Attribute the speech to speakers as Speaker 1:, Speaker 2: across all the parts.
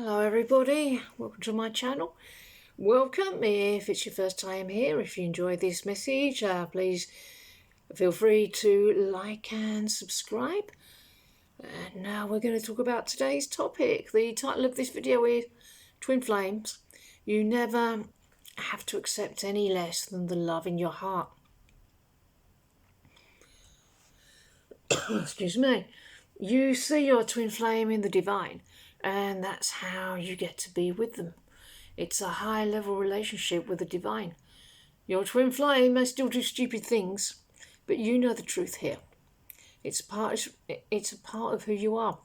Speaker 1: Hello everybody, welcome to my channel. Welcome if it's your first time here. If you enjoyed this message, please feel free to like and subscribe. And now we're going to talk about today's topic. The title of this video is Twin Flames. You never have to accept any less than the love in your heart. Excuse me. You see your twin flame in the divine, and that's how you get to be with them. It's a high level relationship with the divine. Your twin flame may still do stupid things, but you know the truth here. It's a part of who you are.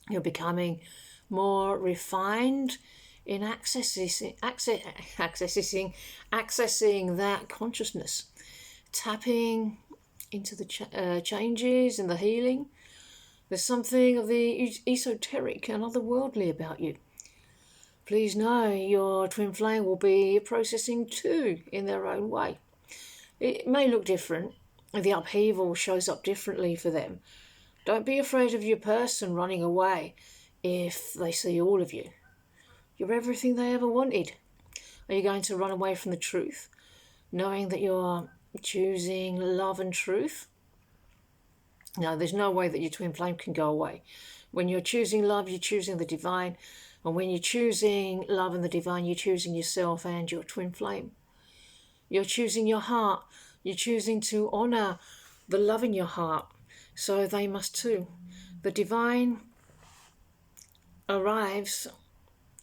Speaker 1: You're becoming more refined in accessing that consciousness, tapping into the changes and the healing. There's something of the esoteric and otherworldly about you. Please know your twin flame will be processing too in their own way. It may look different. The upheaval shows up differently for them. Don't be afraid of your person running away if they see all of you. You're everything they ever wanted. Are you going to run away from the truth, knowing that you're choosing love and truth? No, there's no way that your twin flame can go away. When you're choosing love, you're choosing the divine. And when you're choosing love and the divine, you're choosing yourself and your twin flame. You're choosing your heart. You're choosing to honour the love in your heart. So they must too. The divine arrives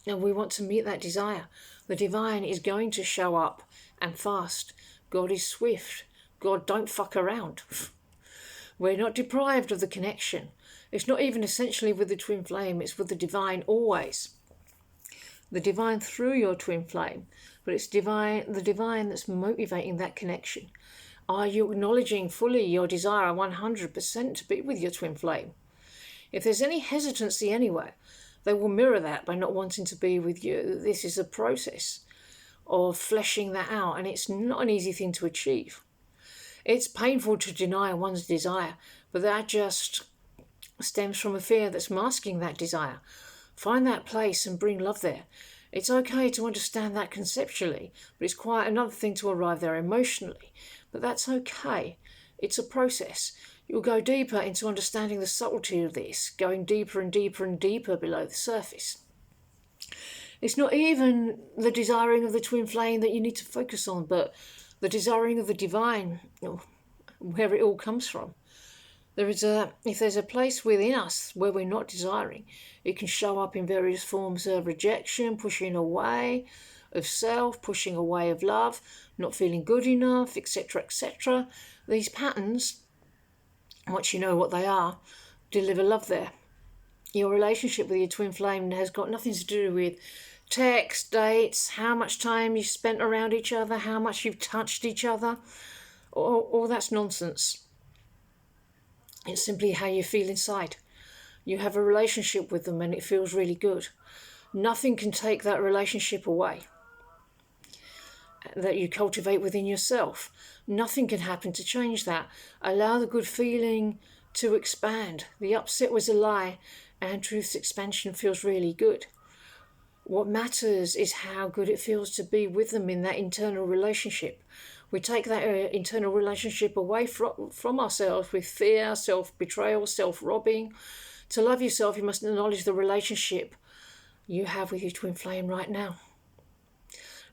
Speaker 1: and we want to meet that desire. The divine is going to show up and fast. God is swift. God don't fuck around. We're not deprived of the connection. It's not even essentially with the twin flame, it's with the divine always. The divine through your twin flame, but it's the divine that's motivating that connection. Are you acknowledging fully your desire 100% to be with your twin flame? If there's any hesitancy anywhere, they will mirror that by not wanting to be with you. This is a process of fleshing that out, and it's not an easy thing to achieve. It's painful to deny one's desire, but that just stems from a fear that's masking that desire. Find that place and bring love there. It's okay to understand that conceptually, but it's quite another thing to arrive there emotionally. But that's okay. It's a process. You'll go deeper into understanding the subtlety of this, going deeper and deeper and deeper below the surface. It's not even the desiring of the twin flame that you need to focus on, but the desiring of the divine, where it all comes from. If there's a place within us where we're not desiring, it can show up in various forms of rejection, pushing away of self, pushing away of love, not feeling good enough, etc., etc. These patterns, once you know what they are, deliver love there. Your relationship with your twin flame has got nothing to do with text, dates, how much time you've spent around each other, how much you've touched each other. All that's nonsense. It's simply how you feel inside. You have a relationship with them and it feels really good. Nothing can take that relationship away that you cultivate within yourself. Nothing can happen to change that. Allow the good feeling to expand. The upset was a lie and truth's expansion feels really good. What matters is how good it feels to be with them in that internal relationship. We take that internal relationship away from ourselves with fear, self-betrayal, self-robbing. To love yourself, you must acknowledge the relationship you have with your twin flame right now.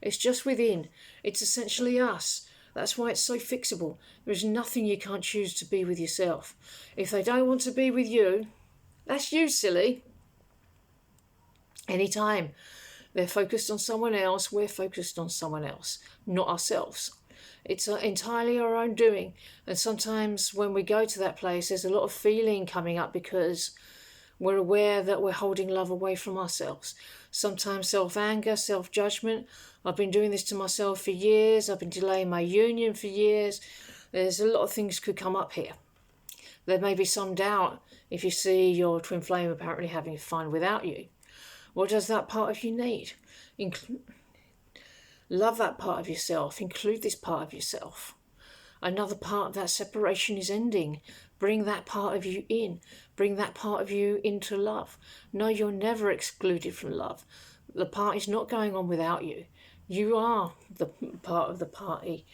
Speaker 1: It's just within. It's essentially us. That's why it's so fixable. There's nothing you can't choose to be with yourself. If they don't want to be with you, that's you, silly. Anytime they're focused on someone else, we're focused on someone else, not ourselves. It's entirely our own doing. And sometimes when we go to that place, there's a lot of feeling coming up because we're aware that we're holding love away from ourselves. Sometimes self-anger, self-judgment. I've been doing this to myself for years. I've been delaying my union for years. There's a lot of things could come up here. There may be some doubt if you see your twin flame apparently having fun without you. What does that part of you need? Love that part of yourself. Include this part of yourself. Another part of that separation is ending. Bring that part of you in. Bring that part of you into love. No, you're never excluded from love. The party's not going on without you. You are the part of the party.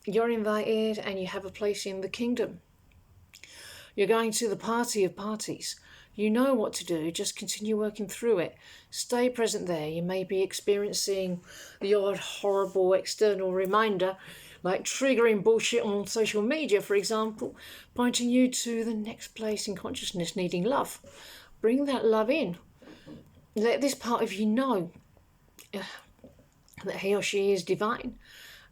Speaker 1: You're invited and you have a place in the kingdom. You're going to the party of parties. You know what to do, just continue working through it. Stay present there. You may be experiencing the odd horrible external reminder, like triggering bullshit on social media, for example, pointing you to the next place in consciousness needing love. Bring that love in. Let this part of you know that he or she is divine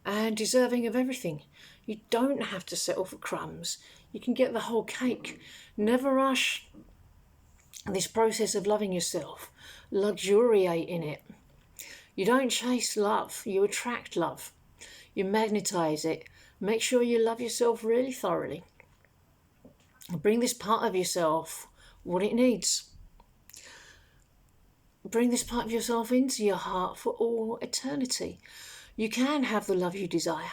Speaker 1: and deserving of everything. You don't have to settle for crumbs. You can get the whole cake. Never rush this process of loving yourself. Luxuriate in it. You don't chase love, you attract love. You magnetize it. Make sure you love yourself really thoroughly. Bring this part of yourself what it needs. Bring this part of yourself into your heart for all eternity. You can have the love you desire.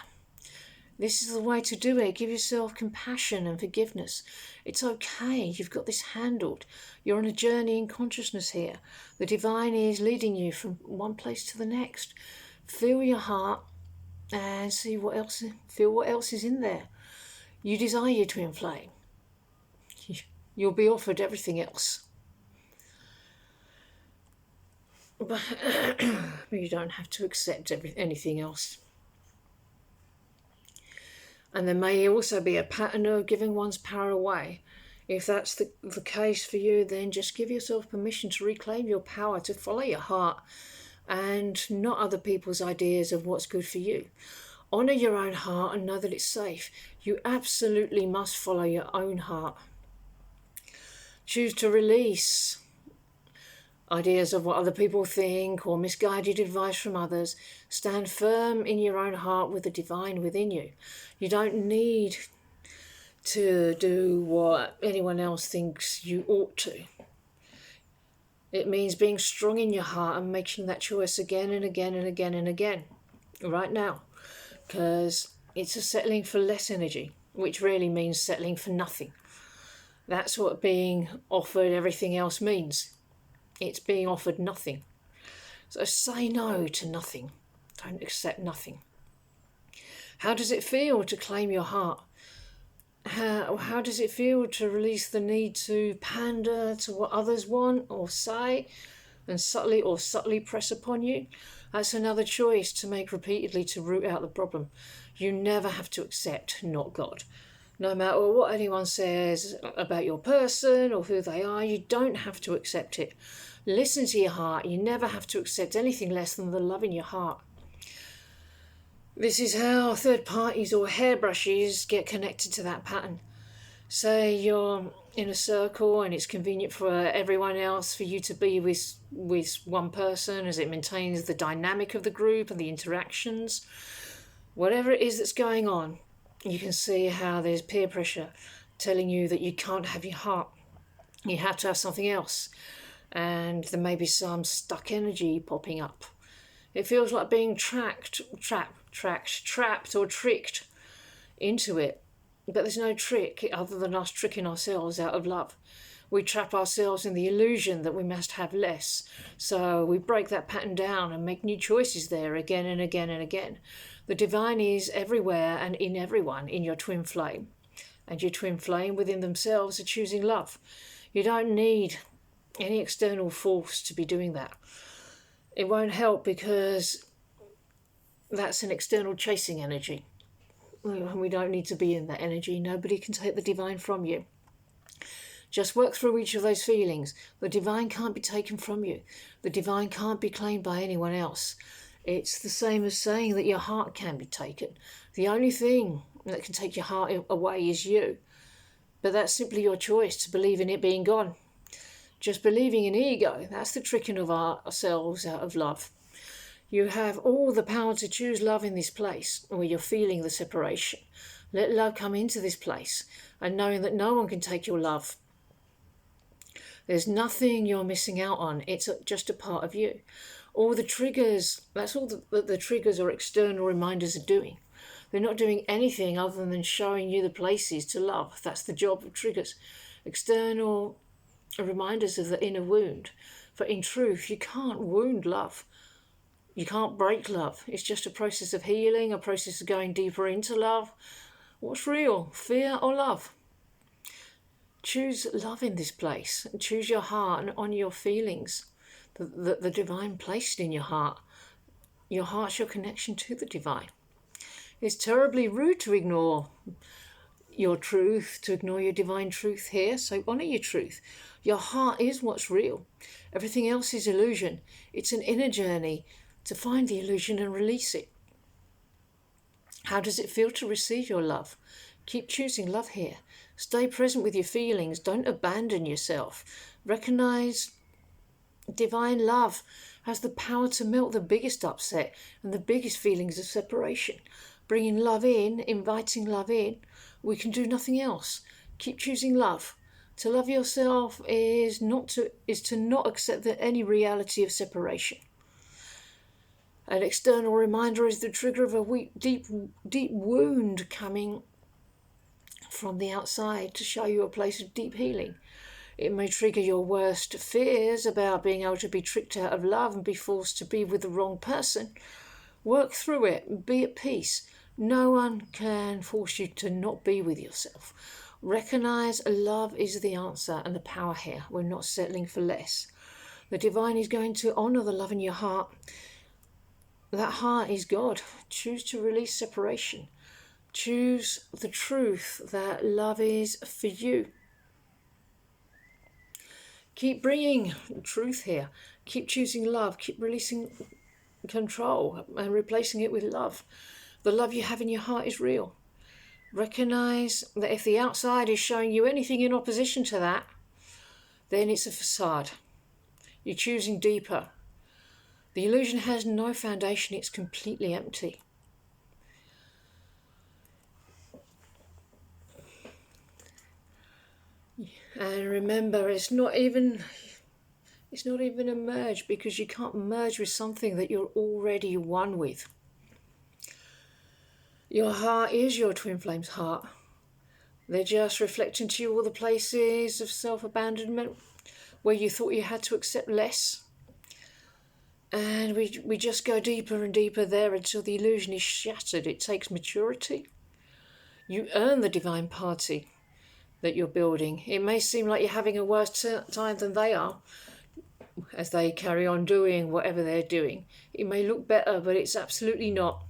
Speaker 1: This is the way to do it. Give yourself compassion and forgiveness. It's okay. You've got this handled. You're on a journey in consciousness here. The divine is leading you from one place to the next. Feel your heart and see what else. Feel what else is in there. You desire your twin flame. You'll be offered everything else. But you don't have to accept anything else. And there may also be a pattern of giving one's power away. If that's the case for you, then just give yourself permission to reclaim your power, to follow your heart and not other people's ideas of what's good for you. Honour your own heart and know that it's safe. You absolutely must follow your own heart. Choose to release ideas of what other people think or misguided advice from others. Stand firm in your own heart with the divine within you. You don't need to do what anyone else thinks you ought to. It means being strong in your heart and making that choice again and again and again and again, right now. Because it's a settling for less energy, which really means settling for nothing. That's what being offered everything else means. It's being offered nothing. So say no to nothing. Don't accept nothing. How does it feel to claim your heart? How does it feel to release the need to pander to what others want or say and subtly press upon you? That's another choice to make repeatedly to root out the problem. You never have to accept not God. No matter what anyone says about your person or who they are, you don't have to accept it. Listen to your heart. You never have to accept anything less than the love in your heart. This is how third parties or hairbrushes get connected to that pattern. Say you're in a circle and it's convenient for everyone else for you to be with one person as it maintains the dynamic of the group and the interactions. Whatever it is that's going on, you can see how there's peer pressure telling you that you can't have your heart. You have to have something else. And there may be some stuck energy popping up. It feels like being trapped or tricked into it. But there's no trick other than us tricking ourselves out of love. We trap ourselves in the illusion that we must have less. So we break that pattern down and make new choices there again and again and again. The divine is everywhere and in everyone in your twin flame. And your twin flame within themselves are choosing love. You don't need any external force to be doing that. It won't help because that's an external chasing energy. We don't need to be in that energy. Nobody can take the divine from you. Just work through each of those feelings. The divine can't be taken from you. The divine can't be claimed by anyone else. It's the same as saying that your heart can be taken. The only thing that can take your heart away is you. But that's simply your choice to believe in it being gone. Just believing in ego, that's the tricking of ourselves out of love. You have all the power to choose love in this place where you're feeling the separation. Let love come into this place and knowing that no one can take your love. There's nothing you're missing out on. It's just a part of you. All the triggers, that's all the triggers or external reminders are doing. They're not doing anything other than showing you the places to love. That's the job of triggers. External reminders of the inner wound. For in truth, you can't wound love. You can't break love. It's just a process of healing, a process of going deeper into love. What's real, fear or love? Choose love in this place. Choose your heart and honour your feelings that the divine placed in your heart. Your heart's your connection to the divine. It's terribly rude to ignore your truth, to ignore your divine truth here. So honour your truth. Your heart is what's real. Everything else is illusion. It's an inner journey to find the illusion and release it. How does it feel to receive your love? Keep choosing love here. Stay present with your feelings. Don't abandon yourself. Recognize divine love has the power to melt the biggest upset and the biggest feelings of separation. Bringing love in, inviting love in, we can do nothing else. Keep choosing love. To love yourself is to not accept any reality of separation. An external reminder is the trigger of a deep wound coming from the outside to show you a place of deep healing. It may trigger your worst fears about being able to be tricked out of love and be forced to be with the wrong person. Work through it. Be at peace. No one can force you to not be with yourself. Recognize love is the answer and the power here. We're not settling for less. The divine is going to honour the love in your heart. That heart is God. Choose to release separation. Choose the truth that love is for you. Keep bringing truth here. Keep choosing love. Keep releasing control and replacing it with love. The love you have in your heart is real. Recognize that if the outside is showing you anything in opposition to that, then it's a facade. You're choosing deeper. The illusion has no foundation. It's completely empty. And remember, it's not even a merge, because you can't merge with something that you're already one with. Your heart is your twin flame's heart. They're just reflecting to you all the places of self-abandonment where you thought you had to accept less. And we just go deeper and deeper there until the illusion is shattered. It takes maturity. You earn the divine party that you're building. It may seem like you're having a worse time than they are as they carry on doing whatever they're doing. It may look better, but it's absolutely not.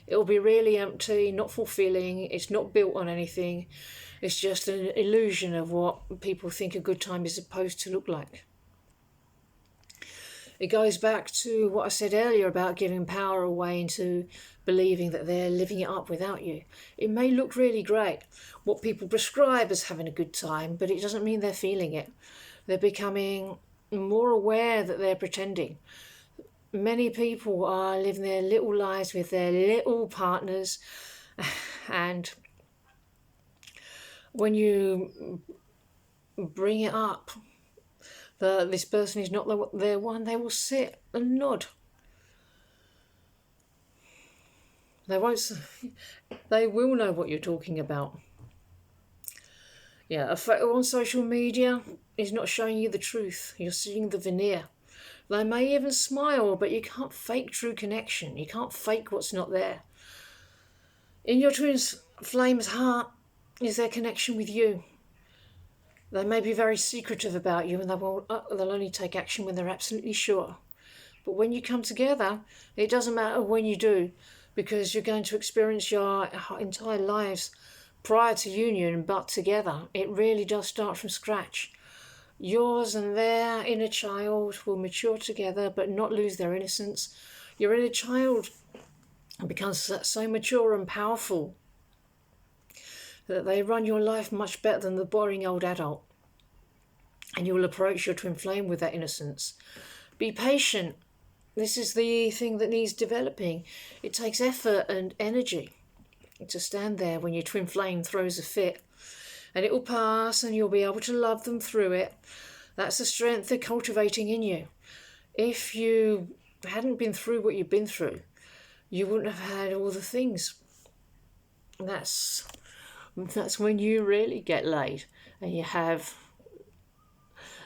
Speaker 1: It'll be really empty, not fulfilling. It's not built on anything. It's just an illusion of what people think a good time is supposed to look like. It goes back to what I said earlier about giving power away into believing that they're living it up without you. It may look really great, what people prescribe as having a good time, but it doesn't mean they're feeling it. They're becoming more aware that they're pretending. Many people are living their little lives with their little partners, and when you bring it up, this person is not their one, they will sit and nod. They will know what you're talking about. Yeah, a photo on social media is not showing you the truth. You're seeing the veneer. They may even smile, but you can't fake true connection. You can't fake what's not there. In your twin flame's heart is their connection with you. They may be very secretive about you, and they'll only take action when they're absolutely sure. But when you come together, it doesn't matter when you do, because you're going to experience your entire lives prior to union, but together. It really does start from scratch. Yours and their inner child will mature together, but not lose their innocence. Your inner child becomes so mature and powerful that they run your life much better than the boring old adult. And you will approach your twin flame with that innocence. Be patient. This is the thing that needs developing. It takes effort and energy to stand there when your twin flame throws a fit. And it will pass, and you'll be able to love them through it. That's the strength they're cultivating in you. If you hadn't been through what you've been through, you wouldn't have had all the things That's when you really get laid and you have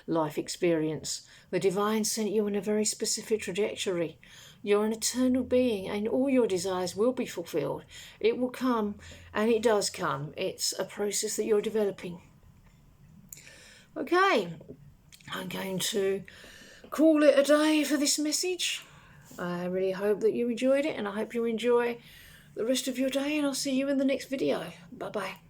Speaker 1: life experience. The divine sent you on a very specific trajectory. You're an eternal being and all your desires will be fulfilled. It will come, and it does come. It's a process that you're developing. Okay, I'm going to call it a day for this message. I really hope that you enjoyed it, and I hope you enjoy the rest of your day, and I'll see you in the next video. Bye bye.